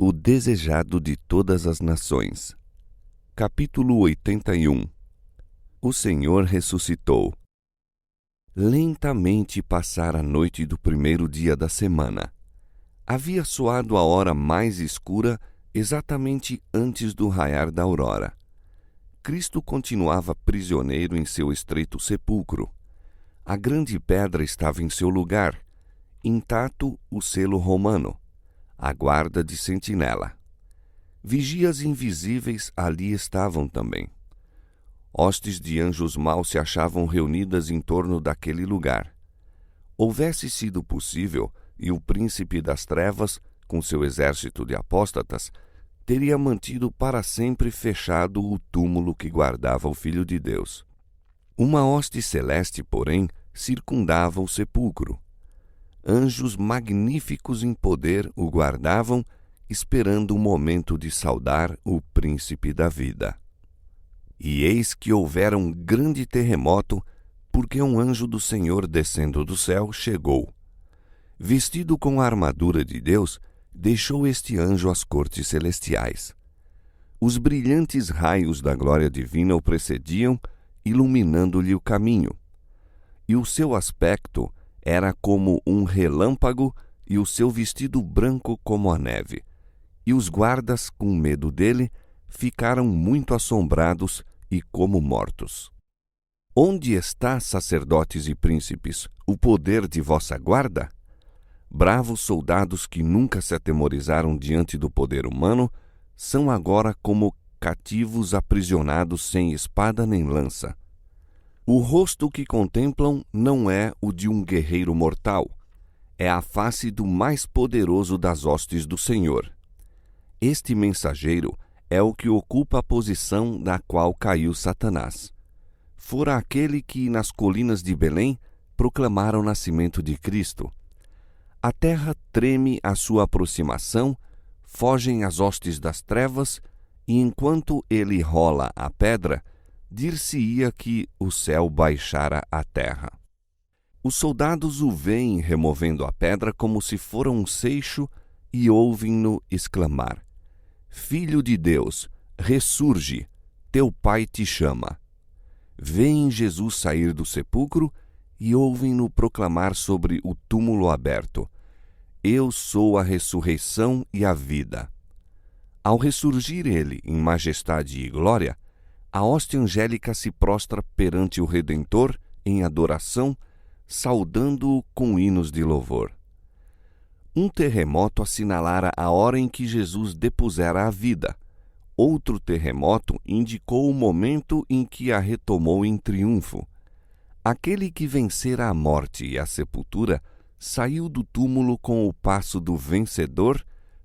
O desejado de todas as nações. Capítulo 81. O Senhor ressuscitou. Lentamente passara a noite do primeiro dia da semana. Havia soado a hora mais escura exatamente antes do raiar da aurora. Cristo continuava prisioneiro em seu estreito sepulcro. A grande pedra estava em seu lugar, intacto o selo romano, a guarda de sentinela. Vigias invisíveis ali estavam também. Hostes de anjos maus se achavam reunidas em torno daquele lugar. Houvesse sido possível, e o príncipe das trevas, com seu exército de apóstatas, teria mantido para sempre fechado o túmulo que guardava o Filho de Deus. Uma hoste celeste, porém, circundava o sepulcro. Anjos magníficos em poder o guardavam, esperando o momento de saudar o príncipe da vida. E eis que houvera um grande terremoto, porque um anjo do Senhor descendo do céu chegou. Vestido com a armadura de Deus, deixou este anjo as cortes celestiais. Os brilhantes raios da glória divina o precediam, iluminando-lhe o caminho. E o seu aspecto era como um relâmpago, e o seu vestido branco como a neve. E os guardas, com medo dele, ficaram muito assombrados e como mortos. Onde está, sacerdotes e príncipes, o poder de vossa guarda? Bravos soldados que nunca se atemorizaram diante do poder humano, são agora como cativos aprisionados sem espada nem lança. O rosto que contemplam não é o de um guerreiro mortal, é a face do mais poderoso das hostes do Senhor. Este mensageiro é o que ocupa a posição da qual caiu Satanás. Fora aquele que, nas colinas de Belém, proclamara o nascimento de Cristo. A terra treme à sua aproximação, fogem as hostes das trevas, e enquanto ele rola a pedra, dir-se-ia que o céu baixara à terra. Os soldados o veem removendo a pedra como se fora um seixo e ouvem-no exclamar: Filho de Deus, ressurge, teu Pai te chama. Veem Jesus sair do sepulcro e ouvem-no proclamar sobre o túmulo aberto: Eu sou a ressurreição e a vida. Ao ressurgir ele em majestade e glória, a hoste angélica se prostra perante o Redentor em adoração, saudando-o com hinos de louvor. Um terremoto assinalara a hora em que Jesus depusera a vida. Outro terremoto indicou o momento em que a retomou em triunfo. Aquele que vencera a morte e a sepultura saiu do túmulo com o passo do vencedor,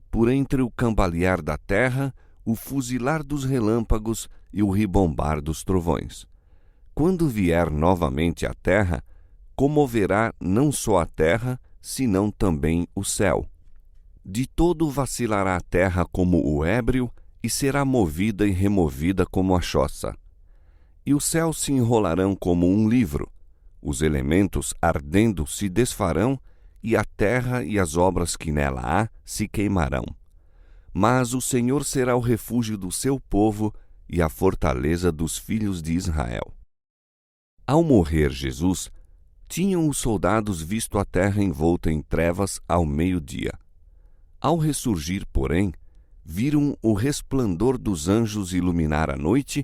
por entre o cambalear da terra, o fuzilar dos relâmpagos e o ribombar dos trovões. Quando vier novamente à terra, comoverá não só a terra, senão também o céu. De todo vacilará a terra como o ébrio, e será movida e removida como a choça. E os céus se enrolarão como um livro, os elementos ardendo se desfarão, e a terra e as obras que nela há se queimarão. Mas o Senhor será o refúgio do seu povo e a fortaleza dos filhos de Israel. Ao morrer Jesus, tinham os soldados visto a terra envolta em trevas ao meio-dia. Ao ressurgir, porém, viram o resplandor dos anjos iluminar a noite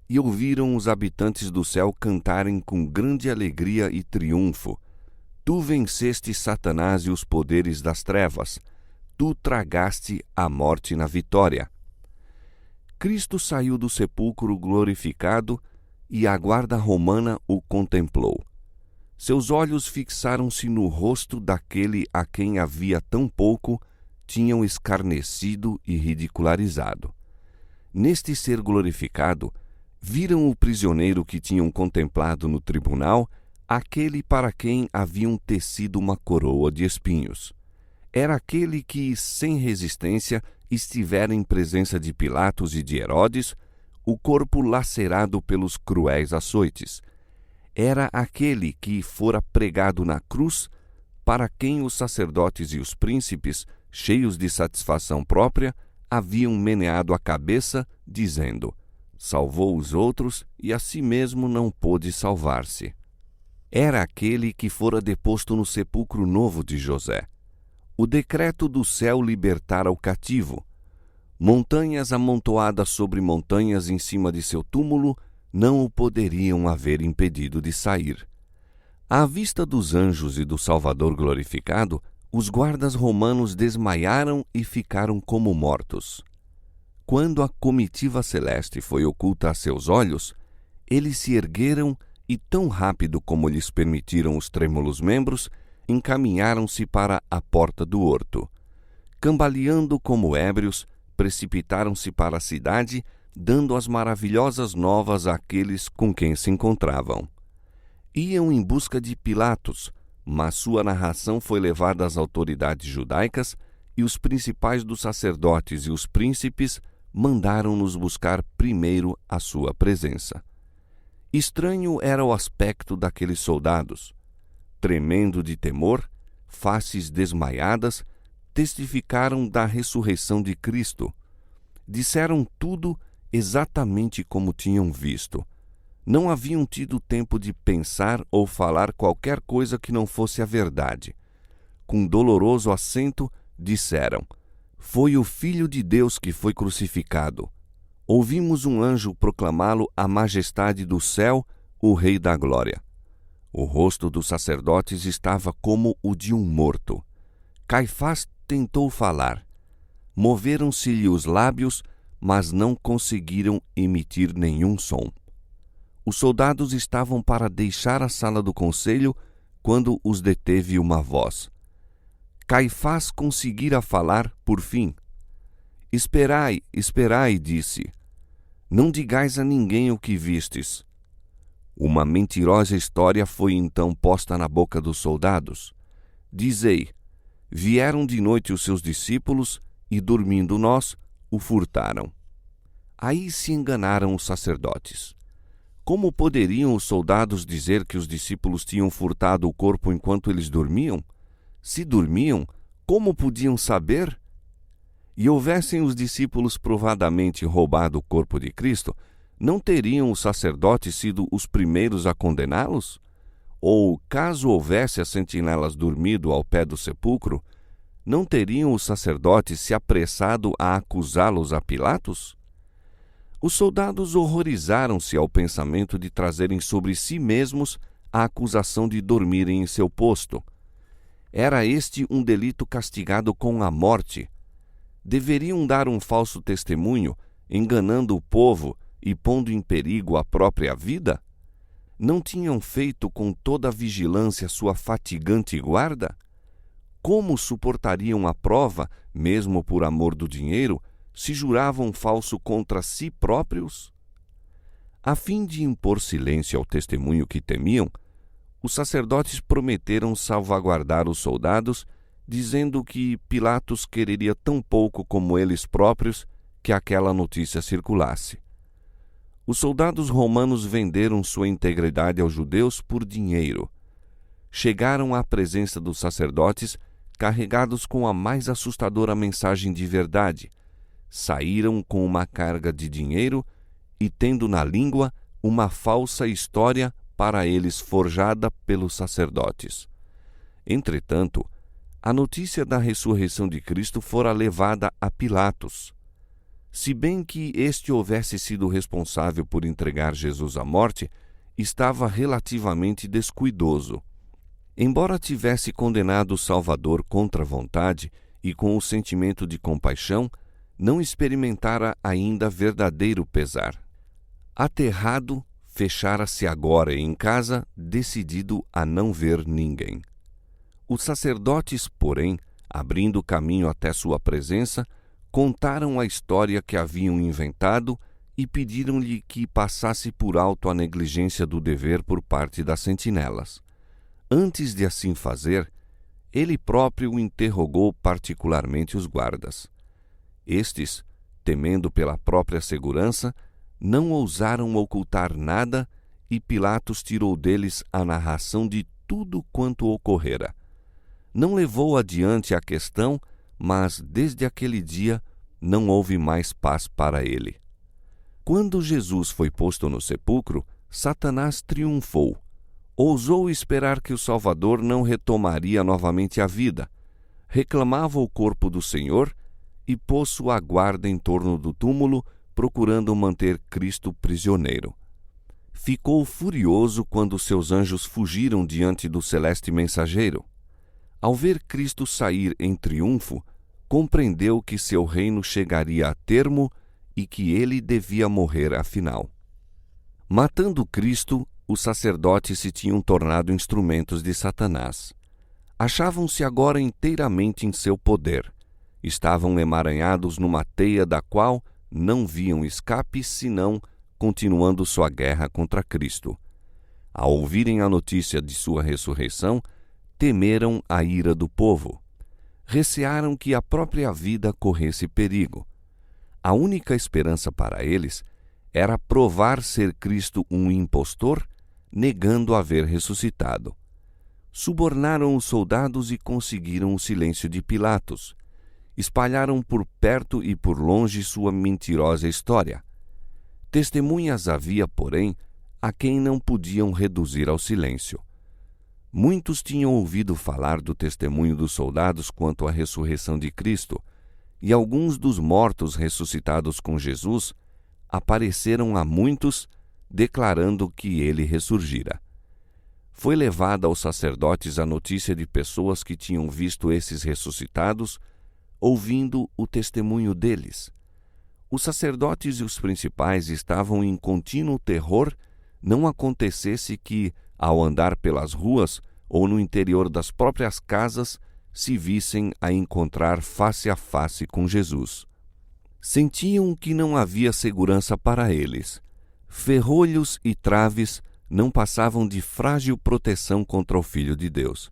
e ouviram os habitantes do céu cantarem com grande alegria e triunfo: Tu venceste Satanás e os poderes das trevas, tu tragaste a morte na vitória. Cristo saiu do sepulcro glorificado e a guarda romana o contemplou. Seus olhos fixaram-se no rosto daquele a quem havia tão pouco tinham escarnecido e ridicularizado. Neste ser glorificado, viram o prisioneiro que tinham contemplado no tribunal, aquele para quem haviam tecido uma coroa de espinhos. Era aquele que, sem resistência, estivera em presença de Pilatos e de Herodes, o corpo lacerado pelos cruéis açoites. Era aquele que fora pregado na cruz, para quem os sacerdotes e os príncipes cheios de satisfação própria, haviam meneado a cabeça, dizendo: salvou os outros e a si mesmo não pôde salvar-se. Era aquele que fora deposto no sepulcro novo de José. O decreto do céu libertara o cativo. Montanhas amontoadas sobre montanhas em cima de seu túmulo não o poderiam haver impedido de sair. À vista dos anjos e do Salvador glorificado, os guardas romanos desmaiaram e ficaram como mortos. Quando a comitiva celeste foi oculta a seus olhos, eles se ergueram e, tão rápido como lhes permitiram os trêmulos membros, encaminharam-se para a porta do horto. Cambaleando como ébrios, precipitaram-se para a cidade, dando as maravilhosas novas àqueles com quem se encontravam. Iam em busca de Pilatos, mas sua narração foi levada às autoridades judaicas e os principais dos sacerdotes e os príncipes mandaram-nos buscar primeiro a sua presença. Estranho era o aspecto daqueles soldados. Tremendo de temor, faces desmaiadas, testificaram da ressurreição de Cristo. Disseram tudo exatamente como tinham visto. Não haviam tido tempo de pensar ou falar qualquer coisa que não fosse a verdade. Com doloroso acento, disseram: foi o Filho de Deus que foi crucificado. Ouvimos um anjo proclamá-lo a majestade do céu, o Rei da Glória. O rosto dos sacerdotes estava como o de um morto. Caifás tentou falar. Moveram-se-lhe os lábios, mas não conseguiram emitir nenhum som. Os soldados estavam para deixar a sala do conselho quando os deteve uma voz. Caifás conseguira falar por fim. Esperai, esperai, disse. Não digais a ninguém o que vistes. Uma mentirosa história foi então posta na boca dos soldados. Dizei: vieram de noite os seus discípulos e, dormindo nós, o furtaram. Aí se enganaram os sacerdotes. Como poderiam os soldados dizer que os discípulos tinham furtado o corpo enquanto eles dormiam? Se dormiam, como podiam saber? E houvessem os discípulos provadamente roubado o corpo de Cristo, não teriam os sacerdotes sido os primeiros a condená-los? Ou, caso houvesse as sentinelas dormido ao pé do sepulcro, não teriam os sacerdotes se apressado a acusá-los a Pilatos? Os soldados horrorizaram-se ao pensamento de trazerem sobre si mesmos a acusação de dormirem em seu posto. Era este um delito castigado com a morte. Deveriam dar um falso testemunho, enganando o povo e pondo em perigo a própria vida? Não tinham feito com toda a vigilância sua fatigante guarda? Como suportariam a prova, mesmo por amor do dinheiro, se juravam falso contra si próprios? A fim de impor silêncio ao testemunho que temiam, os sacerdotes prometeram salvaguardar os soldados, dizendo que Pilatos quereria tão pouco como eles próprios que aquela notícia circulasse. Os soldados romanos venderam sua integridade aos judeus por dinheiro. Chegaram à presença dos sacerdotes carregados com a mais assustadora mensagem de verdade. Saíram com uma carga de dinheiro e tendo na língua uma falsa história para eles forjada pelos sacerdotes. Entretanto, a notícia da ressurreição de Cristo fora levada a Pilatos. Se bem que este houvesse sido responsável por entregar Jesus à morte, estava relativamente descuidoso. Embora tivesse condenado o Salvador contra a vontade e com o sentimento de compaixão, não experimentara ainda verdadeiro pesar. Aterrado, fechara-se agora em casa, decidido a não ver ninguém. Os sacerdotes, porém, abrindo caminho até sua presença, contaram a história que haviam inventado e pediram-lhe que passasse por alto a negligência do dever por parte das sentinelas. Antes de assim fazer, ele próprio interrogou particularmente os guardas. Estes, temendo pela própria segurança, não ousaram ocultar nada e Pilatos tirou deles a narração de tudo quanto ocorrera. Não levou adiante a questão, mas desde aquele dia não houve mais paz para ele. Quando Jesus foi posto no sepulcro, Satanás triunfou. Ousou esperar que o Salvador não retomaria novamente a vida. Reclamava o corpo do Senhor e pôs sua guarda em torno do túmulo, procurando manter Cristo prisioneiro. Ficou furioso quando seus anjos fugiram diante do celeste mensageiro. Ao ver Cristo sair em triunfo, compreendeu que seu reino chegaria a termo e que ele devia morrer afinal. Matando Cristo, os sacerdotes se tinham tornado instrumentos de Satanás. Achavam-se agora inteiramente em seu poder. Estavam emaranhados numa teia da qual não viam escape senão continuando sua guerra contra Cristo. Ao ouvirem a notícia de sua ressurreição, temeram a ira do povo. Recearam que a própria vida corresse perigo. A única esperança para eles era provar ser Cristo um impostor, negando haver ressuscitado. Subornaram os soldados e conseguiram o silêncio de Pilatos. Espalharam por perto e por longe sua mentirosa história. Testemunhas havia, porém, a quem não podiam reduzir ao silêncio. Muitos tinham ouvido falar do testemunho dos soldados quanto à ressurreição de Cristo, e alguns dos mortos ressuscitados com Jesus apareceram a muitos, declarando que ele ressurgira. Foi levada aos sacerdotes a notícia de pessoas que tinham visto esses ressuscitados, ouvindo o testemunho deles. Os sacerdotes e os principais estavam em contínuo terror não acontecesse que, ao andar pelas ruas ou no interior das próprias casas, se vissem a encontrar face a face com Jesus. Sentiam que não havia segurança para eles. Ferrolhos e traves não passavam de frágil proteção contra o Filho de Deus.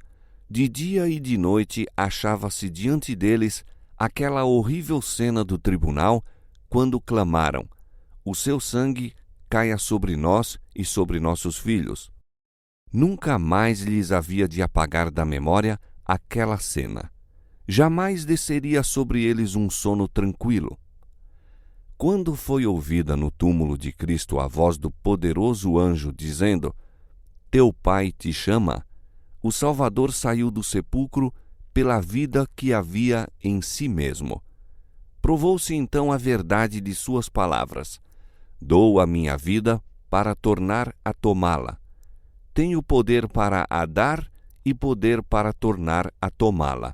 De dia e de noite achava-se diante deles aquela horrível cena do tribunal, quando clamaram: "O seu sangue caia sobre nós e sobre nossos filhos." Nunca mais lhes havia de apagar da memória aquela cena. Jamais desceria sobre eles um sono tranquilo. Quando foi ouvida no túmulo de Cristo a voz do poderoso anjo dizendo: "Teu Pai te chama", o Salvador saiu do sepulcro pela vida que havia em si mesmo. Provou-se então a verdade de suas palavras: "Dou a minha vida para tornar a tomá-la. Tenho poder para a dar e poder para tornar a tomá-la."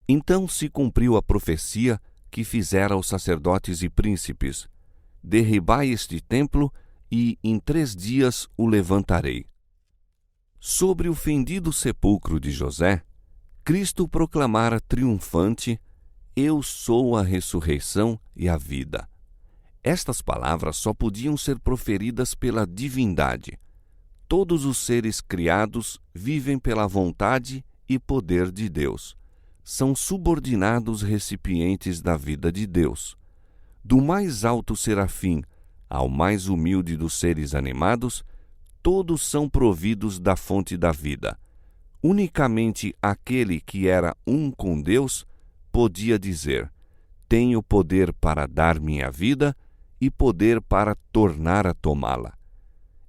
Então se cumpriu a profecia que fizera os sacerdotes e príncipes: "Derribai este templo, e em 3 dias o levantarei." Sobre o fendido sepulcro de José, Cristo proclamara triunfante: "Eu sou a ressurreição e a vida." Estas palavras só podiam ser proferidas pela divindade. Todos os seres criados vivem pela vontade e poder de Deus. São subordinados recipientes da vida de Deus. Do mais alto serafim ao mais humilde dos seres animados, todos são providos da fonte da vida. Unicamente aquele que era um com Deus podia dizer: "Tenho poder para dar minha vida e poder para tornar a tomá-la."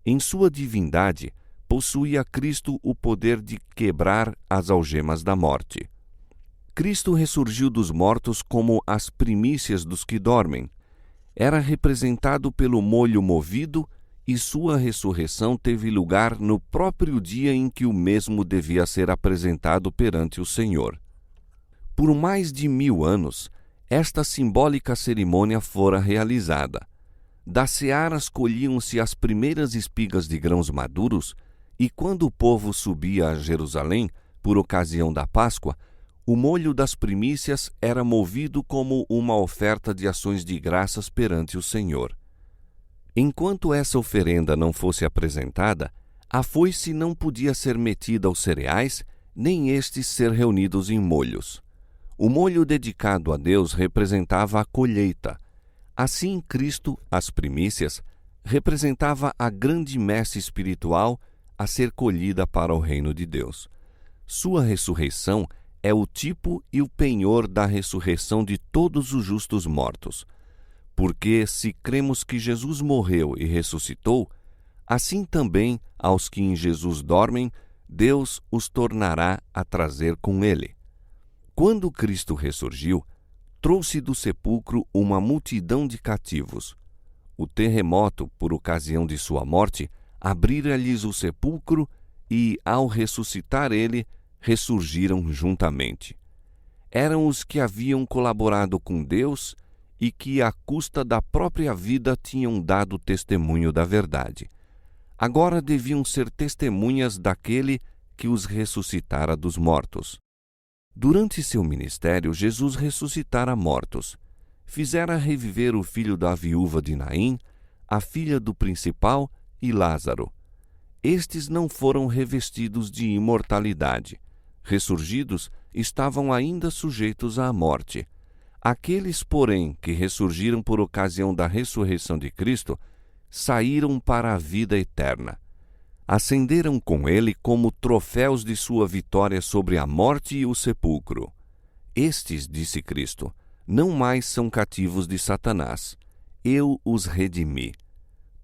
Em sua divindade, possuía Cristo o poder de quebrar as algemas da morte. Cristo ressurgiu dos mortos como as primícias dos que dormem. Era representado pelo molho movido e sua ressurreição teve lugar no próprio dia em que o mesmo devia ser apresentado perante o Senhor. Por mais de 1000 anos, esta simbólica cerimônia fora realizada. Das searas colhiam-se as primeiras espigas de grãos maduros, e quando o povo subia a Jerusalém, por ocasião da Páscoa, o molho das primícias era movido como uma oferta de ações de graças perante o Senhor. Enquanto essa oferenda não fosse apresentada, a foice não podia ser metida aos cereais, nem estes ser reunidos em molhos. O molho dedicado a Deus representava a colheita. Assim, Cristo, as primícias, representava a grande messe espiritual a ser colhida para o reino de Deus. Sua ressurreição é o tipo e o penhor da ressurreição de todos os justos mortos. Porque, se cremos que Jesus morreu e ressuscitou, assim também aos que em Jesus dormem, Deus os tornará a trazer com ele. Quando Cristo ressurgiu, trouxe do sepulcro uma multidão de cativos. O terremoto, por ocasião de sua morte, abrira-lhes o sepulcro e, ao ressuscitar ele, ressurgiram juntamente. Eram os que haviam colaborado com Deus e que, à custa da própria vida, tinham dado testemunho da verdade. Agora deviam ser testemunhas daquele que os ressuscitara dos mortos. Durante seu ministério, Jesus ressuscitara mortos. Fizera reviver o filho da viúva de Naim, a filha do principal e Lázaro. Estes não foram revestidos de imortalidade. Ressurgidos, estavam ainda sujeitos à morte. Aqueles, porém, que ressurgiram por ocasião da ressurreição de Cristo, saíram para a vida eterna. Ascenderam com ele como troféus de sua vitória sobre a morte e o sepulcro. Estes, disse Cristo, não mais são cativos de Satanás. Eu os redimi.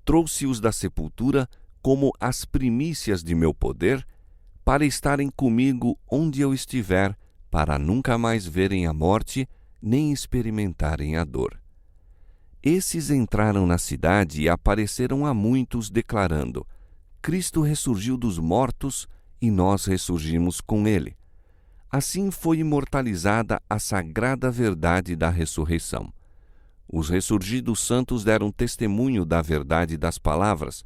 Trouxe-os da sepultura como as primícias de meu poder, para estarem comigo onde eu estiver, para nunca mais verem a morte, nem experimentarem a dor. Esses entraram na cidade e apareceram a muitos, declarando: Cristo ressurgiu dos mortos e nós ressurgimos com ele. Assim foi imortalizada a sagrada verdade da ressurreição. Os ressurgidos santos deram testemunho da verdade das palavras: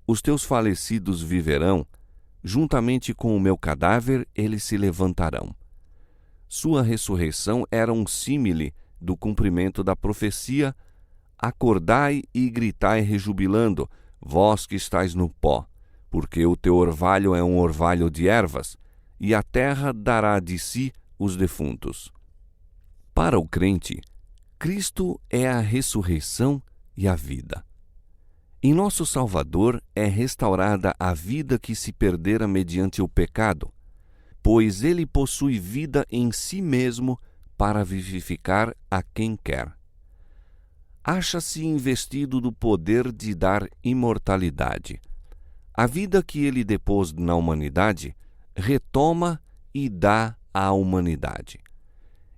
os teus falecidos viverão, juntamente com o meu cadáver eles se levantarão. Sua ressurreição era um símile do cumprimento da profecia: acordai e gritai rejubilando, vós que estáis no pó, porque o teu orvalho é um orvalho de ervas, e a terra dará de si os defuntos. Para o crente, Cristo é a ressurreição e a vida. Em nosso Salvador é restaurada a vida que se perdera mediante o pecado, pois ele possui vida em si mesmo para vivificar a quem quer. Acha-se investido do poder de dar imortalidade. A vida que ele depôs na humanidade, retoma e dá à humanidade.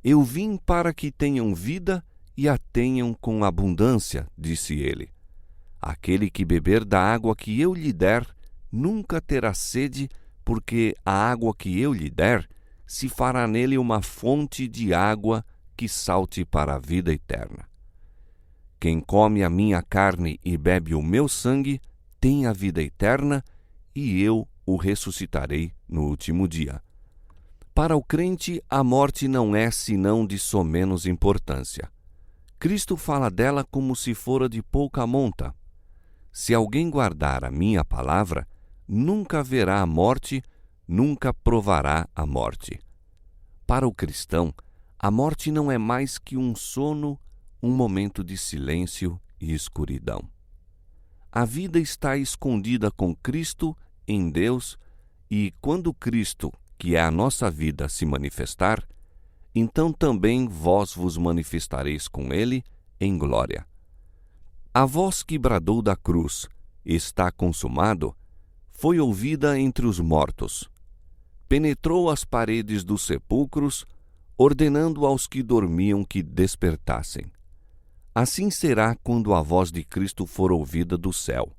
Eu vim para que tenham vida e a tenham com abundância, disse ele. Aquele que beber da água que eu lhe der, nunca terá sede, porque a água que eu lhe der, se fará nele uma fonte de água que salte para a vida eterna. Quem come a minha carne e bebe o meu sangue, tem a vida eterna, e eu o ressuscitarei no último dia. Para o crente, a morte não é senão de somenos importância. Cristo fala dela como se fora de pouca monta. Se alguém guardar a minha palavra, nunca verá a morte, nunca provará a morte. Para o cristão, a morte não é mais que um sono, um momento de silêncio e escuridão. A vida está escondida com Cristo em Deus, e quando Cristo, que é a nossa vida, se manifestar, então também vós vos manifestareis com ele em glória. A voz que bradou da cruz, está consumado, foi ouvida entre os mortos. Penetrou as paredes dos sepulcros, ordenando aos que dormiam que despertassem. Assim será quando a voz de Cristo for ouvida do céu.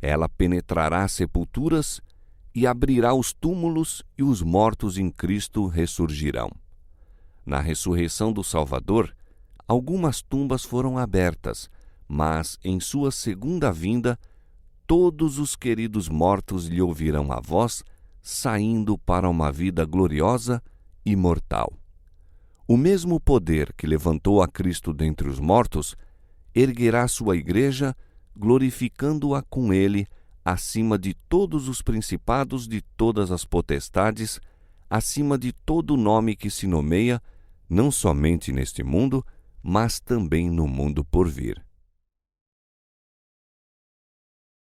Ela penetrará as sepulturas e abrirá os túmulos, e os mortos em Cristo ressurgirão. Na ressurreição do Salvador, algumas tumbas foram abertas, mas em sua segunda vinda, todos os queridos mortos lhe ouvirão a voz, saindo para uma vida gloriosa e imortal. O mesmo poder que levantou a Cristo dentre os mortos, erguerá sua igreja, glorificando-a com ele, acima de todos os principados, de todas as potestades, acima de todo nome que se nomeia, não somente neste mundo, mas também no mundo por vir.